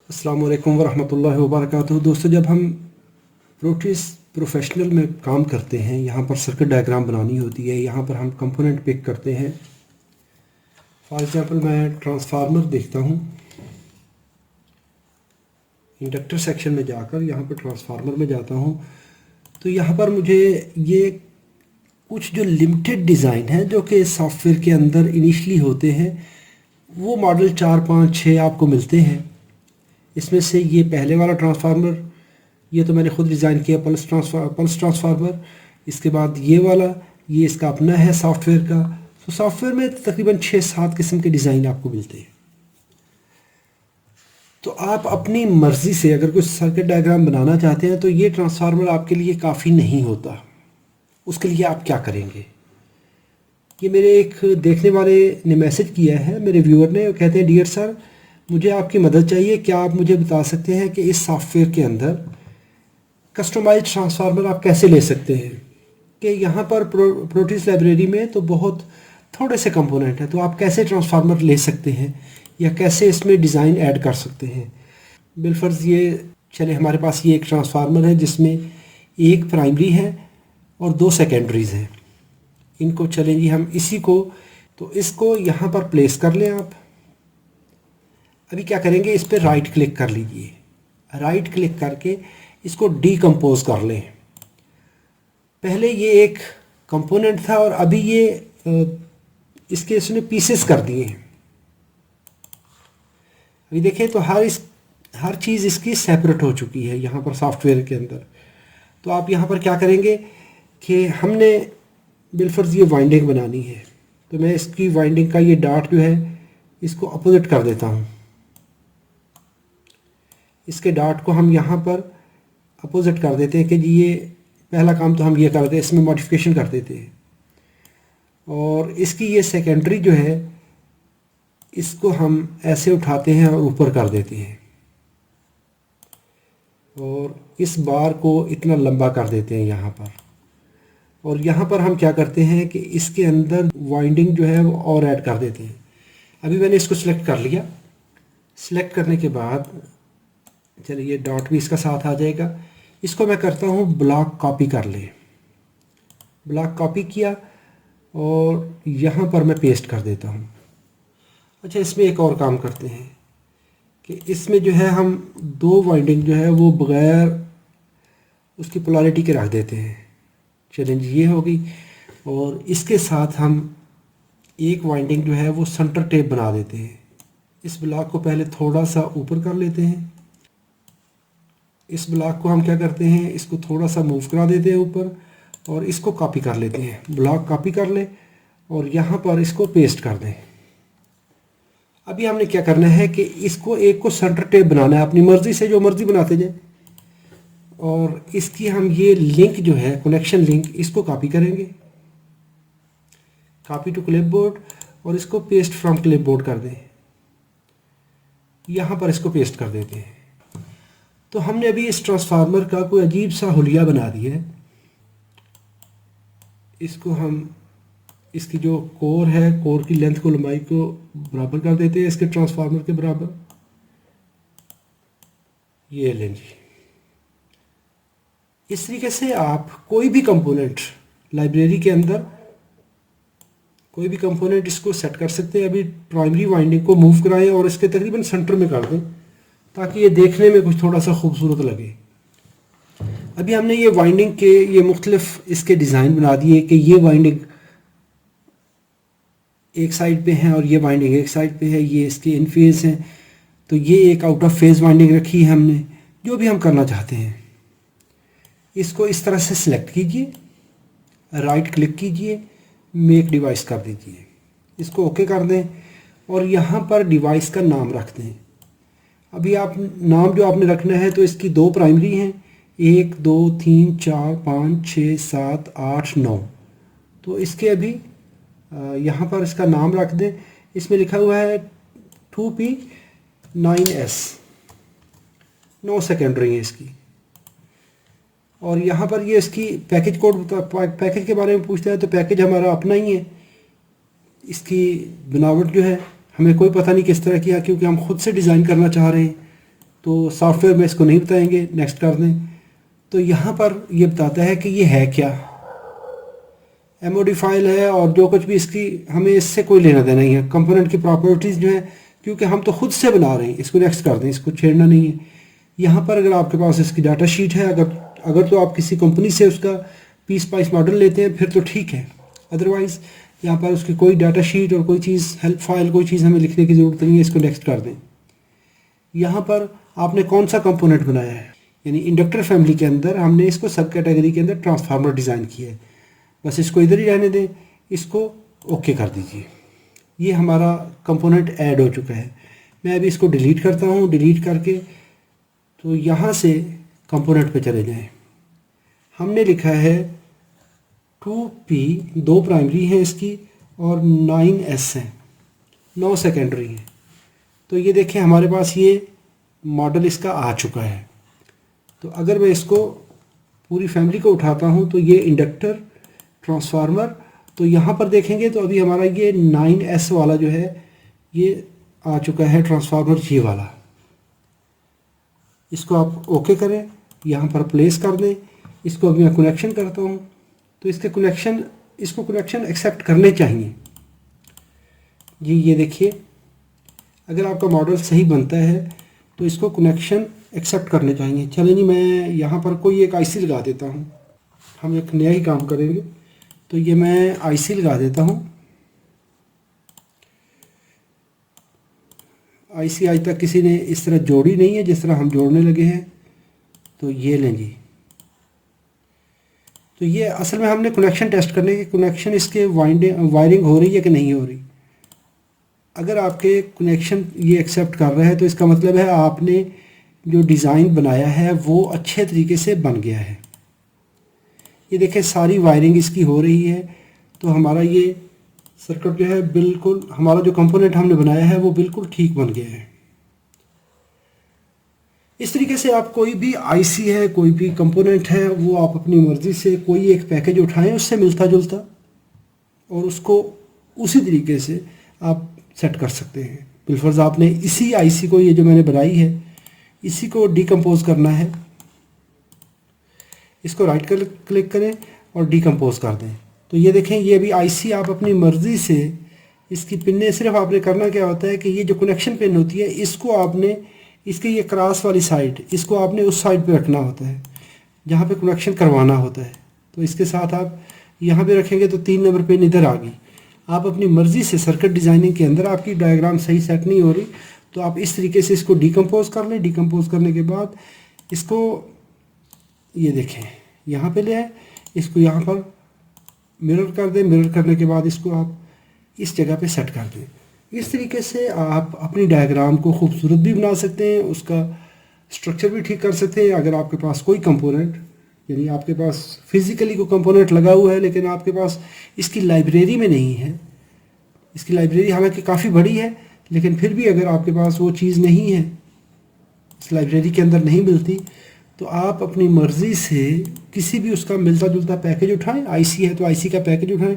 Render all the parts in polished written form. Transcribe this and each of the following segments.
अस्सलाम वालेकुम वरहमतुल्लाहि वबरकातुहू। दोस्तों, जब हम प्रोटीज प्रोफेशनल में काम करते हैं, यहाँ पर सर्किट डायग्राम बनानी होती है, यहाँ पर हम कंपोनेंट पिक करते हैं। फॉर एग्ज़ाम्पल मैं ट्रांसफार्मर देखता हूँ, इंडक्टर सेक्शन में जाकर यहाँ पर ट्रांसफार्मर में जाता हूँ, तो यहाँ पर मुझे ये कुछ जो लिमिटेड डिज़ाइन है जो कि सॉफ्टवेयर के अंदर इनिशली होते हैं, वो मॉडल 4, 5, 6 आपको मिलते हैं। इसमें से ये पहले वाला ट्रांसफार्मर, ये तो मैंने खुद डिज़ाइन किया, पल्स ट्रांसफार्मर। इसके बाद ये वाला, ये इसका अपना है सॉफ्टवेयर का। तो सॉफ्टवेयर में तकरीबन 6-7 किस्म के डिज़ाइन आपको मिलते हैं। तो आप अपनी मर्ज़ी से अगर कोई सर्किट डायग्राम बनाना चाहते हैं तो ये ट्रांसफार्मर आपके लिए काफ़ी नहीं होता। उसके लिए आप क्या करेंगे? ये मेरे एक देखने वाले ने मैसेज किया है, मेरे व्यूअर ने, कहते हैं डियर सर, मुझे आपकी मदद चाहिए। क्या आप मुझे बता सकते हैं कि इस सॉफ्टवेयर के अंदर कस्टमाइज ट्रांसफार्मर आप कैसे ले सकते हैं? कि यहाँ पर प्रोटीज लाइब्रेरी में तो बहुत थोड़े से कंपोनेंट हैं, तो आप कैसे ट्रांसफार्मर ले सकते हैं या कैसे इसमें डिज़ाइन ऐड कर सकते हैं? बिलफर्ज ये चले, हमारे पास ये एक ट्रांसफार्मर है जिसमें एक प्राइमरी है और 2 सेकेंडरीज हैं। इनको चलें जी, हम इसी को, तो इसको यहाँ पर प्लेस कर लें आप। अभी क्या करेंगे, इस पर राइट क्लिक कर लीजिए। राइट क्लिक करके इसको डीकम्पोज कर लें। पहले ये एक कंपोनेंट था और अभी ये इसके इसने पीसेस कर दिए हैं। अभी देखें तो हर चीज़ इसकी सेपरेट हो चुकी है यहाँ पर सॉफ्टवेयर के अंदर। तो आप यहाँ पर क्या करेंगे कि हमने बिलफर्ज ये वाइंडिंग बनानी है, तो मैं इसकी वाइंडिंग का ये डॉट जो है इसको अपोजिट कर देता हूँ। इसके डॉट को हम यहाँ पर अपोजिट कर देते हैं कि जी ये पहला काम तो हम ये कर देते हैं, इसमें मॉडिफिकेशन कर देते हैं। और इसकी ये सेकेंडरी जो है इसको हम ऐसे उठाते हैं और ऊपर कर देते हैं और इस बार को इतना लंबा कर देते हैं यहाँ पर। और यहाँ पर हम क्या करते हैं कि इसके अंदर वाइंडिंग जो है वो और ऐड कर देते हैं। अभी मैंने इसको सिलेक्ट कर लिया। सिलेक्ट करने के बाद चलिए डॉट भी इसका साथ आ जाएगा। इसको मैं करता हूँ ब्लॉक कॉपी कर ले। ब्लॉक कॉपी किया और यहाँ पर मैं पेस्ट कर देता हूँ। अच्छा, इसमें एक और काम करते हैं कि इसमें जो है हम 2 वाइंडिंग जो है वो बग़ैर उसकी पोलैरिटी के रख देते हैं। चैलेंज ये होगी। और इसके साथ हम एक वाइंडिंग जो है वो सेंटर टेप बना देते हैं। इस ब्लॉक को पहले थोड़ा सा ऊपर कर लेते हैं। इस ब्लॉक को हम क्या करते हैं, इसको थोड़ा सा मूव करा देते हैं ऊपर और इसको कॉपी कर लेते हैं। ब्लॉक कॉपी कर ले और यहाँ पर इसको पेस्ट कर दें। अभी हमने क्या करना है कि इसको एक को सेंटर टेप बनाना है, अपनी मर्ज़ी से जो मर्ज़ी बनाते जाए। और इसकी हम ये लिंक जो है, कनेक्शन लिंक, इसको कॉपी करेंगे, कॉपी टू क्लिपबोर्ड, और इसको पेस्ट फ्रॉम क्लिपबोर्ड कर दें। यहाँ पर इसको पेस्ट कर देते हैं। तो हमने अभी इस ट्रांसफार्मर का कोई अजीब सा हुलिया बना दिया है। इसको हम, इसकी जो कोर है, कोर की लेंथ को, लंबाई को बराबर कर देते हैं इसके ट्रांसफार्मर के बराबर। ये लें जी। इस तरीके से आप कोई भी कंपोनेंट लाइब्रेरी के अंदर, कोई भी कंपोनेंट इसको सेट कर सकते हैं। अभी प्राइमरी वाइंडिंग को मूव कराएं और इसके तकरीबन सेंटर में कर दें ताकि ये देखने में कुछ थोड़ा सा खूबसूरत लगे। अभी हमने ये वाइंडिंग के ये मुख्तलिफ इसके डिज़ाइन बना दिए कि ये वाइंडिंग एक साइड पे है और ये वाइंडिंग एक साइड पे है, ये इसके इन फेज़ हैं। तो ये एक आउट ऑफ फेज़ वाइंडिंग रखी है हमने। जो भी हम करना चाहते हैं इसको इस तरह से सिलेक्ट कीजिए, राइट क्लिक कीजिए, मेक डिवाइस कर दीजिए, इसको ओके कर दें और यहाँ पर डिवाइस का नाम रख दें। अभी आप नाम जो आपने रखना है, तो इसकी 2 प्राइमरी हैं, 1, 2, 3, 4, 5, 6, 7, 8, 9। तो इसके अभी यहाँ पर इसका नाम रख दें। इसमें लिखा हुआ है 2P9S, 9 सेकेंडरी है इसकी। और यहाँ पर ये इसकी पैकेज कोड, पैकेज के बारे में पूछता है, तो पैकेज हमारा अपना ही है। इसकी बनावट जो है हमें कोई पता नहीं किस तरह की है, क्योंकि हम खुद से डिज़ाइन करना चाह रहे हैं। तो सॉफ्टवेयर में इसको नहीं बताएंगे, नेक्स्ट कर दें। तो यहाँ पर ये बताता है कि ये है क्या, MOD फाइल है और जो कुछ भी इसकी हमें इससे कोई लेना देना नहीं है। कंपोनेंट की प्रॉपर्टीज़ जो है, क्योंकि हम तो खुद से बना रहे हैं, इसको नेक्स्ट कर दें, इसको छेड़ना नहीं है। यहाँ पर अगर आपके पास इसकी डाटा शीट है, अगर तो आप किसी कंपनी से उसका पीस वाइज मॉडल लेते हैं फिर तो ठीक है, अदरवाइज़ यहाँ पर उसकी कोई डाटा शीट और कोई चीज़ हेल्प फाइल कोई चीज़ हमें लिखने की ज़रूरत नहीं है, इसको नेक्स्ट कर दें। यहाँ पर आपने कौन सा कंपोनेंट बनाया है, यानी इंडक्टर फैमिली के अंदर हमने इसको सब कैटेगरी के अंदर ट्रांसफार्मर डिज़ाइन किया है, बस इसको इधर ही रहने दें, इसको ओके कर दीजिए। ये हमारा कंपोनेंट ऐड हो चुका है। मैं अभी इसको डिलीट करता हूँ, डिलीट करके तो यहाँ से कंपोनेंट पे चले जाएं। हमने लिखा है 2P, 2 प्राइमरी हैं इसकी और 9S हैं, 9 सेकेंडरी हैं। तो ये देखें हमारे पास ये मॉडल इसका आ चुका है। तो अगर मैं इसको पूरी फैमिली को उठाता हूँ तो ये इंडक्टर ट्रांसफार्मर, तो यहाँ पर देखेंगे तो अभी हमारा ये 9S वाला जो है ये आ चुका है ट्रांसफार्मर, ये वाला। इसको आप ओके करें, यहाँ पर प्लेस कर दें। इसको अभी मैं कनेक्शन करता हूँ तो इसको कनेक्शन एक्सेप्ट करने चाहिए जी। ये देखिए अगर आपका मॉडल सही बनता है तो इसको कनेक्शन एक्सेप्ट करने चाहिए। चलें जी, मैं यहाँ पर कोई एक IC लगा देता हूँ, हम एक नया ही काम करेंगे। तो ये मैं IC लगा देता हूँ। IC आज तक किसी ने इस तरह जोड़ी नहीं है जिस तरह हम जोड़ने लगे हैं। तो ये लें जी। तो ये असल में हमने कनेक्शन टेस्ट करने के, कनेक्शन इसके वायरिंग हो रही है कि नहीं हो रही। अगर आपके कनेक्शन ये एक्सेप्ट कर रहा है तो इसका मतलब है आपने जो डिज़ाइन बनाया है वो अच्छे तरीके से बन गया है। ये देखें सारी वायरिंग इसकी हो रही है, तो हमारा ये सर्किट जो है बिल्कुल, हमारा जो कंपोनेंट हमने बनाया है वो बिल्कुल ठीक बन गया है। इस तरीके से आप कोई भी IC है, कोई भी कंपोनेंट है, वो आप अपनी मर्ज़ी से कोई एक पैकेज उठाएं उससे मिलता जुलता, और उसको उसी तरीके से आप सेट कर सकते हैं। बिलफर्ज आपने इसी IC को, ये जो मैंने बनाई है, इसी को डिकम्पोज करना है। इसको राइट क्लिक करें और डिकम्पोज कर दें। तो ये देखें, ये अभी IC आप अपनी मर्ज़ी से इसकी पिन्ने, सिर्फ आपने करना क्या होता है कि ये जो कनेक्शन पिन होती है इसको आपने, इसके ये क्रॉस वाली साइड, इसको आपने उस साइड पे रखना होता है जहाँ पे कनेक्शन करवाना होता है। तो इसके साथ आप यहाँ पे रखेंगे तो 3 नंबर पिन इधर आ गई। आप अपनी मर्ज़ी से सर्किट डिज़ाइनिंग के अंदर आपकी डायग्राम सही सेट नहीं हो रही तो आप इस तरीके से इसको डिकम्पोज कर लें। डिकम्पोज करने के बाद इसको ये देखें यहाँ पे ले आए, इसको यहाँ पर मिरर कर दें। मिरर करने के बाद इसको आप इस जगह पे सेट कर दें। इस तरीके से आप अपनी डायग्राम को खूबसूरत भी बना सकते हैं, उसका स्ट्रक्चर भी ठीक कर सकते हैं। अगर आपके पास कोई कंपोनेंट, यानी आपके पास फिज़िकली कोई कंपोनेंट लगा हुआ है लेकिन आपके पास इसकी लाइब्रेरी में नहीं है, इसकी लाइब्रेरी हालांकि काफ़ी बड़ी है लेकिन फिर भी अगर आपके पास वो चीज़ नहीं है, इस लाइब्रेरी के अंदर नहीं मिलती, तो आप अपनी मर्ज़ी से किसी भी उसका मिलता जुलता पैकेज उठाएं। IC है तो IC का पैकेज उठाएं।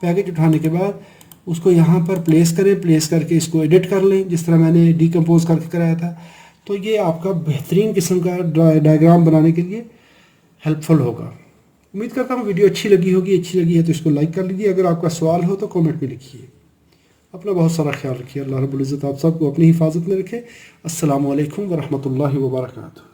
पैकेज उठाने के बाद उसको यहाँ पर प्लेस करें, प्लेस करके इसको एडिट कर लें जिस तरह मैंने डिकम्पोज करके कराया था। तो ये आपका बेहतरीन किस्म का डायग्राम बनाने के लिए हेल्पफुल होगा। उम्मीद करता हूँ वीडियो अच्छी लगी होगी। अच्छी लगी है तो इसको लाइक कर लीजिए। अगर आपका सवाल हो तो कमेंट में लिखिए। अपना बहुत सारा ख्याल रखिए। अल्लाह रब्बुल इज़्ज़त आप सबको अपनी हिफाजत में रखे। अस्सलामु अलैकुम व रहमतुल्लाहि व बरकातुहू।